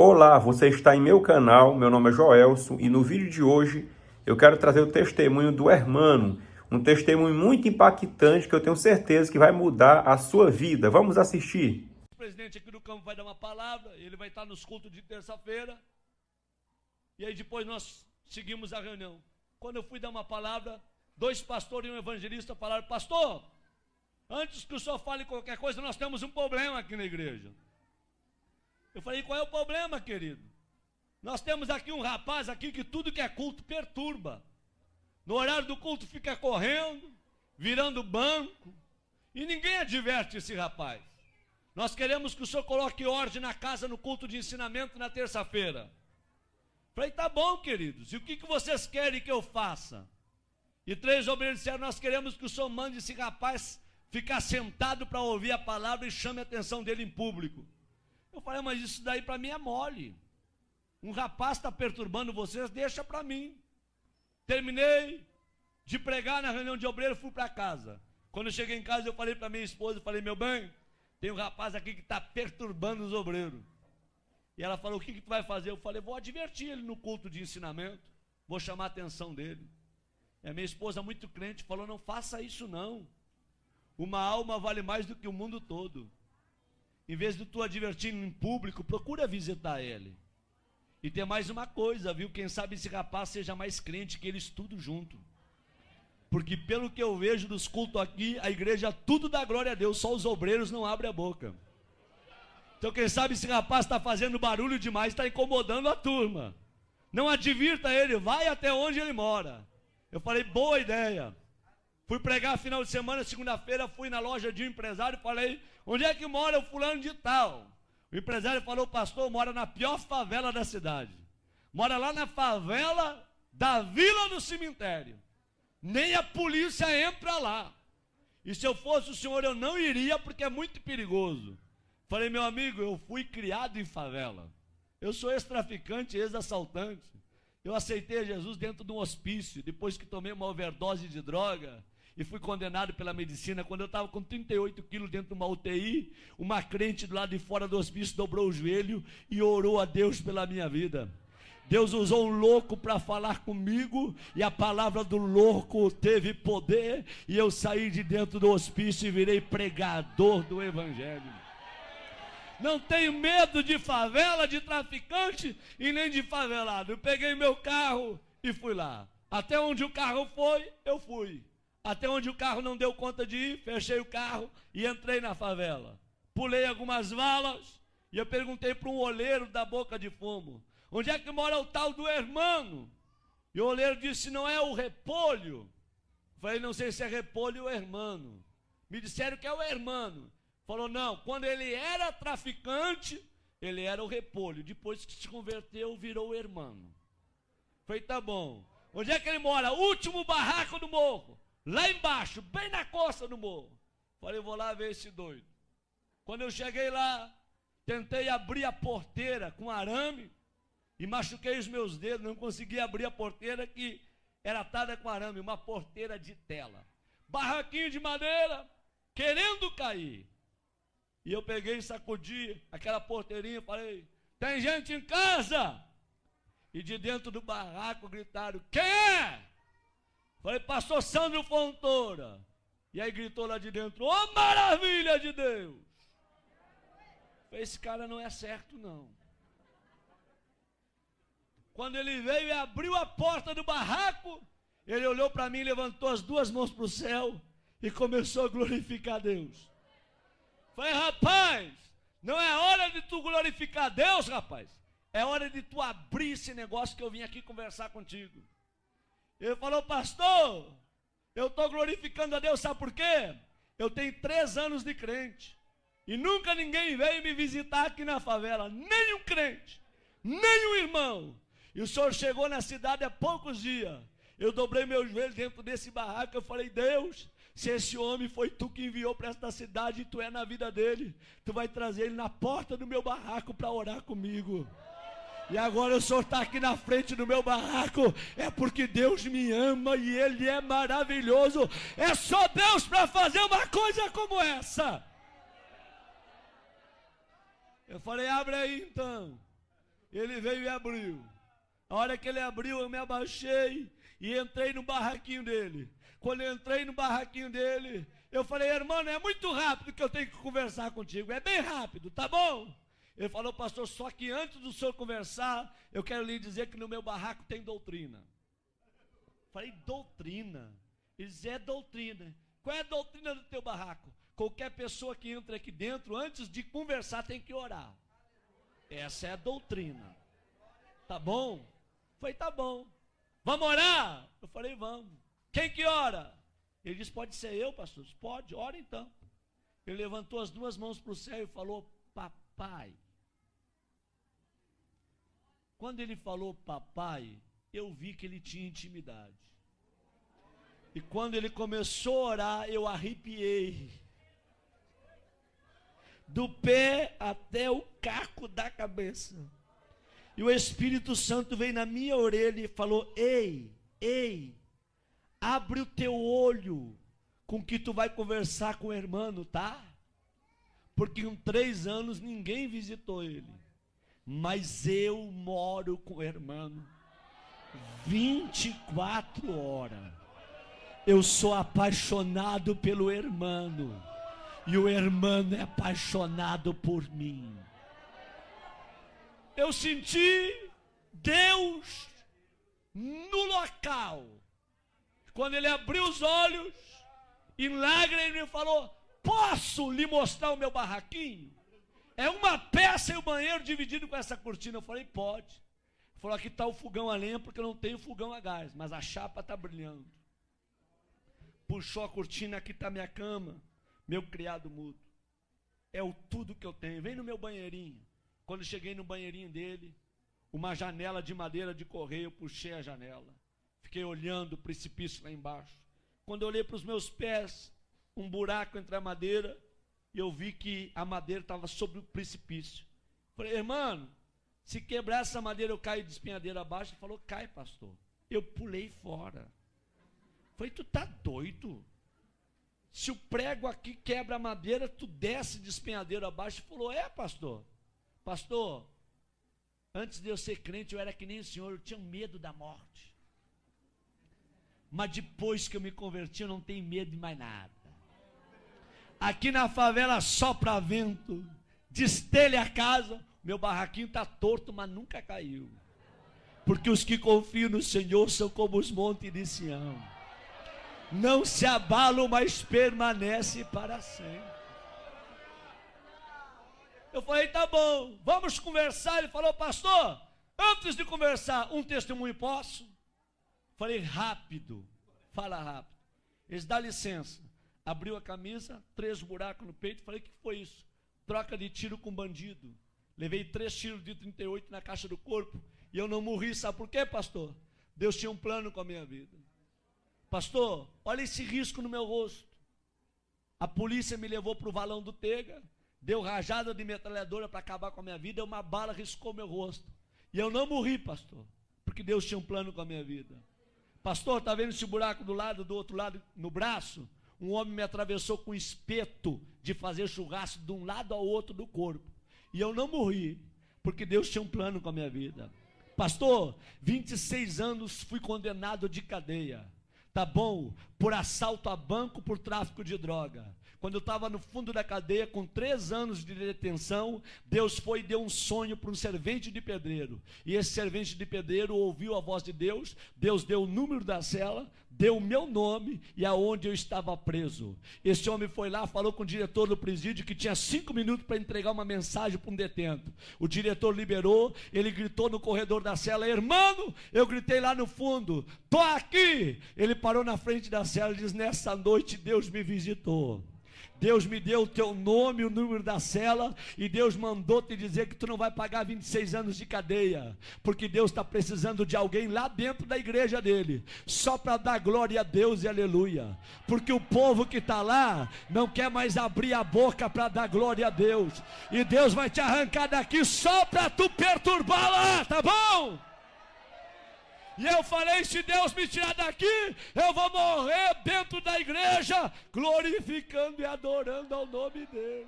Olá, você está em meu canal, meu nome é Joelson e no vídeo de hoje eu quero trazer o testemunho do Hermano, um testemunho muito impactante que eu tenho certeza que vai mudar a sua vida. Vamos assistir. O presidente aqui do campo vai dar uma palavra, ele vai estar nos cultos de terça-feira e aí depois nós seguimos a reunião. Quando eu fui dar uma palavra, dois pastores e um evangelista falaram: pastor, antes que o senhor fale qualquer coisa, nós temos um problema aqui na igreja. Eu falei: qual é o problema, querido? Nós temos aqui um rapaz aqui que tudo que é culto perturba. No horário do culto fica correndo, virando banco, e ninguém adverte esse rapaz. Nós queremos que o senhor coloque ordem na casa no culto de ensinamento na terça-feira. Falei: tá bom, queridos, e o que vocês querem que eu faça? E três obreiros disseram: nós queremos que o senhor mande esse rapaz ficar sentado para ouvir a palavra e chame a atenção dele em público. Eu falei: mas isso daí para mim é mole. Um rapaz está perturbando vocês, deixa para mim. Terminei de pregar na reunião de obreiro, fui para casa. Quando eu cheguei em casa, eu falei para minha esposa, eu falei: meu bem, tem um rapaz aqui que está perturbando os obreiros. E ela falou: o que tu vai fazer? Eu falei: vou advertir ele no culto de ensinamento, vou chamar a atenção dele. E a minha esposa, muito crente, falou: não faça isso não. Uma alma vale mais do que o mundo todo. Em vez de tu advertir em público, procura visitar ele. E tem mais uma coisa, viu? Quem sabe esse rapaz seja mais crente que eles tudo junto. Porque pelo que eu vejo dos cultos aqui, a igreja tudo dá glória a Deus, só os obreiros não abrem a boca. Então quem sabe esse rapaz está fazendo barulho demais, está incomodando a turma. Não advirta ele, vai até onde ele mora. Eu falei: boa ideia. Fui pregar final de semana, segunda-feira, fui na loja de um empresário e falei: onde é que mora o fulano de tal? O empresário falou: pastor, mora na pior favela da cidade. Mora lá na favela da Vila do Cemitério. Nem a polícia entra lá. E se eu fosse o senhor, eu não iria, porque é muito perigoso. Falei: meu amigo, eu fui criado em favela. Eu sou ex-traficante, ex-assaltante. Eu aceitei Jesus dentro de um hospício, depois que tomei uma overdose de droga e fui condenado pela medicina. Quando eu estava com 38 quilos dentro de uma UTI, uma crente do lado de fora do hospício dobrou o joelho e orou a Deus pela minha vida. Deus usou um louco para falar comigo, e a palavra do louco teve poder, e eu saí de dentro do hospício e virei pregador do evangelho. Não tenho medo de favela, de traficante e nem de favelado. Eu peguei meu carro e fui lá. Até onde o carro foi, eu fui. Até onde o carro não deu conta de ir, fechei o carro e entrei na favela. Pulei algumas valas e eu perguntei para um oleiro da Boca de Fumo: onde é que mora o tal do Hermano? E o oleiro disse: não é o Repolho? Falei: não sei se é Repolho ou Hermano. Me disseram que é o Hermano. Falou: não, quando ele era traficante, ele era o Repolho. Depois que se converteu, virou o Hermano. Falei: tá bom. Onde é que ele mora? Último barraco do morro. Lá embaixo, bem na costa do morro. Falei: vou lá ver esse doido. Quando eu cheguei lá, tentei abrir a porteira com arame e machuquei os meus dedos. Não consegui abrir a porteira, que era atada com arame, uma porteira de tela. Barraquinho de madeira, querendo cair. E eu peguei e sacudi aquela porteirinha e falei: tem gente em casa? E de dentro do barraco gritaram: quem é? Falei: pastor Sandro Fontoura. E aí gritou lá de dentro: ô maravilha de Deus! Falei: esse cara não é certo não. Quando ele veio e abriu a porta do barraco, ele olhou para mim, levantou as duas mãos para o céu e começou a glorificar a Deus. Falei: rapaz, não é hora de tu glorificar Deus, rapaz. É hora de tu abrir esse negócio que eu vim aqui conversar contigo. Ele falou: pastor, eu estou glorificando a Deus, sabe por quê? Eu tenho 3 anos de crente e nunca ninguém veio me visitar aqui na favela, nem um crente, nem um irmão. E o senhor chegou na cidade há poucos dias. Eu dobrei meu joelho dentro desse barraco, eu falei: Deus, se esse homem foi tu que enviou para esta cidade e tu é na vida dele, tu vai trazer ele na porta do meu barraco para orar comigo. E agora o senhor está aqui na frente do meu barraco, é porque Deus me ama e Ele é maravilhoso. É só Deus para fazer uma coisa como essa. Eu falei: abre aí então. Ele veio e abriu. A hora que ele abriu, eu me abaixei e entrei no barraquinho dele. Quando eu entrei no barraquinho dele, eu falei: irmão, é muito rápido que eu tenho que conversar contigo. É bem rápido, tá bom? Ele falou: pastor, só que antes do senhor conversar, eu quero lhe dizer que no meu barraco tem doutrina. Eu falei: doutrina? Ele disse: é doutrina. Qual é a doutrina do teu barraco? Qualquer pessoa que entra aqui dentro, antes de conversar, tem que orar. Essa é a doutrina. Tá bom? Foi: tá bom. Vamos orar? Eu falei: vamos. Quem que ora? Ele disse: pode ser eu, pastor. Pode, ora então. Ele levantou as duas mãos para o céu e falou: papai. Quando ele falou papai, eu vi que ele tinha intimidade. E quando ele começou a orar, eu arrepiei. Do pé até o caco da cabeça. E o Espírito Santo veio na minha orelha e falou: ei, abre o teu olho com que tu vai conversar com o irmão, tá? Porque em 3 anos ninguém visitou ele. Mas eu moro com o irmão 24 horas. Eu sou apaixonado pelo irmão. E o irmão é apaixonado por mim. Eu senti Deus no local. Quando ele abriu os olhos, em lágrimas, ele me falou: posso lhe mostrar o meu barraquinho? É uma peça e o banheiro dividido com essa cortina. Eu falei: pode. Ele falou: aqui está o fogão a lenha, porque eu não tenho fogão a gás, mas a chapa está brilhando. Puxou a cortina: aqui está minha cama, meu criado mudo. É o tudo que eu tenho. Vem no meu banheirinho. Quando cheguei no banheirinho dele, uma janela de madeira de correio, eu puxei a janela. Fiquei olhando o precipício lá embaixo. Quando eu olhei para os meus pés, um buraco entre a madeira, e eu vi que a madeira estava sobre o precipício. Falei: irmão, se quebrar essa madeira eu caio de espinhadeira abaixo. Ele falou: cai, pastor. Eu pulei fora. Falei: tu tá doido? Se o prego aqui quebra a madeira, tu desce de espinhadeira abaixo. Ele falou: é, pastor. Pastor, antes de eu ser crente, eu era que nem o senhor, eu tinha medo da morte. Mas depois que eu me converti, eu não tenho medo de mais nada. Aqui na favela sopra vento, destelha a casa, meu barraquinho está torto, mas nunca caiu. Porque os que confiam no Senhor são como os montes de Sião. Não se abalam, mas permanecem para sempre. Eu falei: tá bom, vamos conversar. Ele falou: pastor, antes de conversar, um testemunho posso? Falei: rápido, fala rápido. Eles: dá licença. Abriu a camisa, 3 buracos no peito. Falei: o que foi isso? Troca de tiro com bandido. Levei 3 tiros de 38 na caixa do corpo. E eu não morri, sabe por quê, pastor? Deus tinha um plano com a minha vida. Pastor, olha esse risco no meu rosto. A polícia me levou para o valão do Tega, deu rajada de metralhadora para acabar com a minha vida, uma bala riscou meu rosto. E eu não morri, pastor, porque Deus tinha um plano com a minha vida. Pastor, está vendo esse buraco do outro lado, no braço? Um homem me atravessou com espeto de fazer churrasco de um lado ao outro do corpo. E eu não morri, porque Deus tinha um plano com a minha vida. Pastor, 26 anos fui condenado de cadeia. Tá bom? Por assalto a banco, por tráfico de droga. Quando eu estava no fundo da cadeia, com 3 anos de detenção, Deus foi e deu um sonho para um servente de pedreiro. E esse servente de pedreiro ouviu a voz de Deus. Deus deu o número da cela, deu o meu nome e aonde eu estava preso. Esse homem foi lá, falou com o diretor do presídio que tinha 5 minutos para entregar uma mensagem para um detento. O diretor liberou, ele gritou no corredor da cela: irmão, eu gritei lá no fundo: tô aqui. Ele parou na frente da cela e disse: nessa noite Deus me visitou. Deus me deu o teu nome, o número da cela, e Deus mandou te dizer que tu não vai pagar 26 anos de cadeia, porque Deus está precisando de alguém lá dentro da igreja dele, só para dar glória a Deus e aleluia, porque o povo que está lá não quer mais abrir a boca para dar glória a Deus, e Deus vai te arrancar daqui só para tu perturbar lá, tá bom? E eu falei: se Deus me tirar daqui, eu vou morrer dentro da igreja, glorificando e adorando ao nome dele.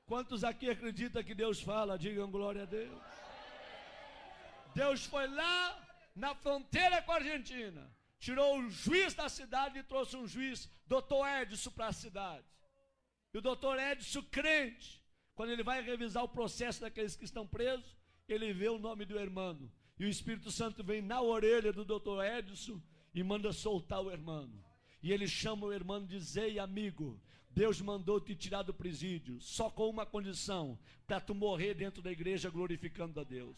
Quantos aqui acreditam que Deus fala? Digam glória a Deus. Deus foi lá na fronteira com a Argentina, tirou o juiz da cidade e trouxe um juiz, doutor Edson, para a cidade. E o doutor Edson, crente, quando ele vai revisar o processo daqueles que estão presos, ele vê o nome do irmão. E o Espírito Santo vem na orelha do doutor Edson e manda soltar o irmão. E ele chama o irmão e diz: ei, amigo, Deus mandou te tirar do presídio, só com uma condição, para tu morrer dentro da igreja glorificando a Deus.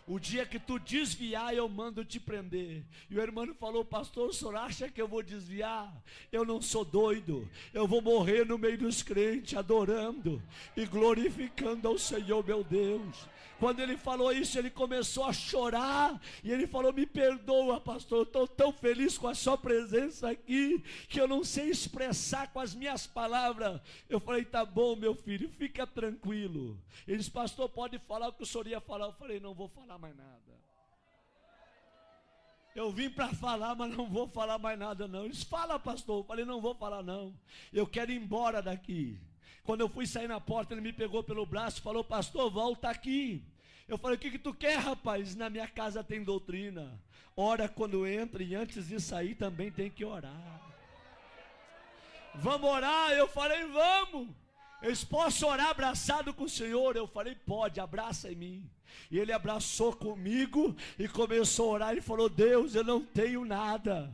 O dia que tu desviar, eu mando te prender. E o irmão falou: pastor, o senhor acha que eu vou desviar? Eu não sou doido, eu vou morrer no meio dos crentes, adorando e glorificando ao Senhor meu Deus. Quando ele falou isso, ele começou a chorar, e ele falou: me perdoa, pastor, eu estou tão feliz com a sua presença aqui, que eu não sei expressar com as minhas palavras. Eu falei: tá bom, meu filho, fica tranquilo. Ele disse: pastor, pode falar o que o senhor ia falar. Eu falei: não vou falar mais nada. Eu vim para falar, mas não vou falar mais nada não. Ele disse: fala, pastor. Eu falei: não vou falar não, eu quero ir embora daqui. Quando eu fui sair na porta, ele me pegou pelo braço e falou: pastor, volta aqui. Eu falei: o que tu quer, rapaz? Na minha casa tem doutrina. Ora quando entra, e antes de sair também tem que orar. Vamos orar? Eu falei: vamos. Eles: posso orar abraçado com o Senhor? Eu falei: pode, abraça em mim. E ele abraçou comigo e começou a orar. Ele falou: Deus, eu não tenho nada,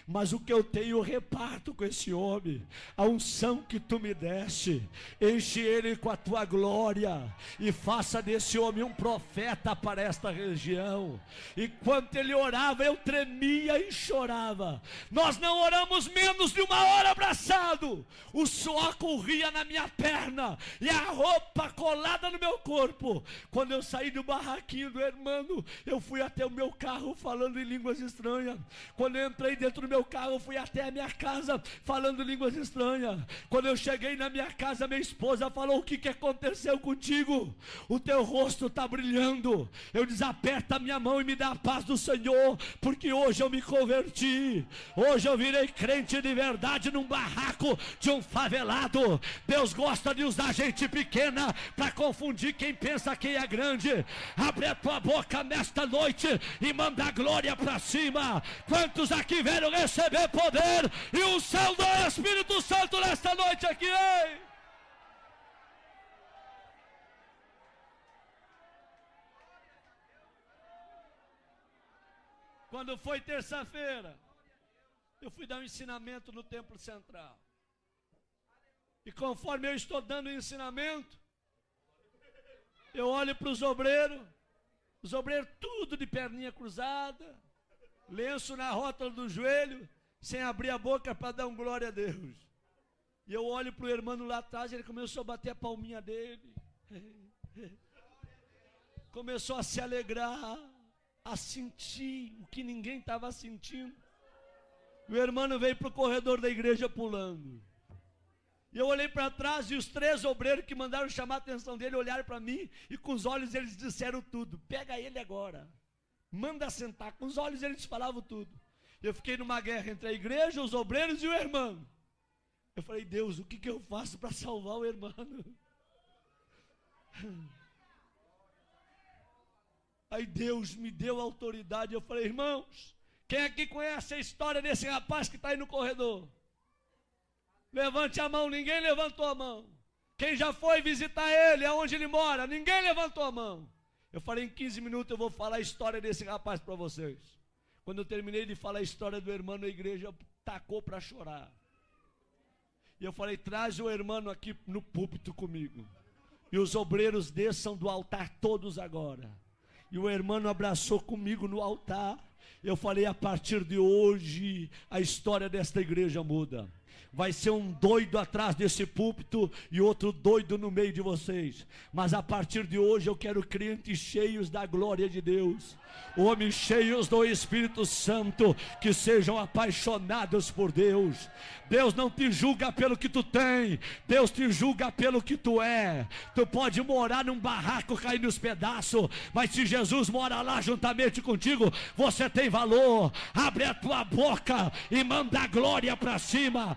mas o que eu tenho eu reparto com esse homem. A unção que tu me deste, enche ele com a tua glória e faça desse homem um profeta para esta região. Enquanto ele orava, eu tremia e chorava. Nós não oramos menos de uma hora abraçado. O suor corria na minha perna e a roupa colada no meu corpo. Quando eu saí do barraquinho do irmão, eu fui até o meu carro falando em línguas estranhas. Quando eu entrei dentro do meu carro, eu fui até a minha casa falando línguas estranhas. Quando eu cheguei na minha casa, minha esposa falou: o que aconteceu contigo? O teu rosto está brilhando. Eu disse: aperta a minha mão e me dá a paz do Senhor, porque hoje eu me converti. Hoje eu virei crente de verdade num barraco de um favelado. Deus gosta de usar gente pequena para confundir quem pensa que é grande. Abre a tua boca nesta noite e manda a glória para cima. Quantos aqui vieram receber poder e o céu do Espírito Santo nesta noite aqui, hein? Quando foi terça-feira, eu fui dar um ensinamento no Templo Central. E conforme eu estou dando o ensinamento, eu olho para os obreiros tudo de perninha cruzada, lenço na rótula do joelho, sem abrir a boca para dar um glória a Deus. E eu olho para o irmão lá atrás, ele começou a bater a palminha dele, começou a se alegrar, a sentir o que ninguém estava sentindo. O irmão veio para o corredor da igreja pulando. E eu olhei para trás e os 3 obreiros que mandaram chamar a atenção dele olharam para mim e com os olhos eles disseram tudo. Pega ele agora, manda sentar. Com os olhos eles falavam tudo. Eu fiquei numa guerra entre a igreja, os obreiros e o irmão. Eu falei: Deus, o que eu faço para salvar o irmão? Aí Deus me deu autoridade. Eu falei: irmãos, quem aqui conhece a história desse rapaz que está aí no corredor? Levante a mão. Ninguém levantou a mão. Quem já foi visitar ele, aonde ele mora? Ninguém levantou a mão. Eu falei: em 15 minutos eu vou falar a história desse rapaz para vocês. Quando eu terminei de falar a história do irmão, a igreja tacou para chorar. E eu falei: traz o irmão aqui no púlpito comigo. E os obreiros desçam do altar todos agora. E o irmão abraçou comigo no altar. Eu falei: a partir de hoje, a história desta igreja muda. Vai ser um doido atrás desse púlpito e outro doido no meio de vocês. Mas a partir de hoje eu quero crentes cheios da glória de Deus. Homens cheios do Espírito Santo, que sejam apaixonados por Deus. Deus não te julga pelo que tu tem, Deus te julga pelo que tu é. Tu pode morar num barraco cair nos pedaços, mas se Jesus mora lá juntamente contigo, você tem valor. Abre a tua boca e manda a glória para cima.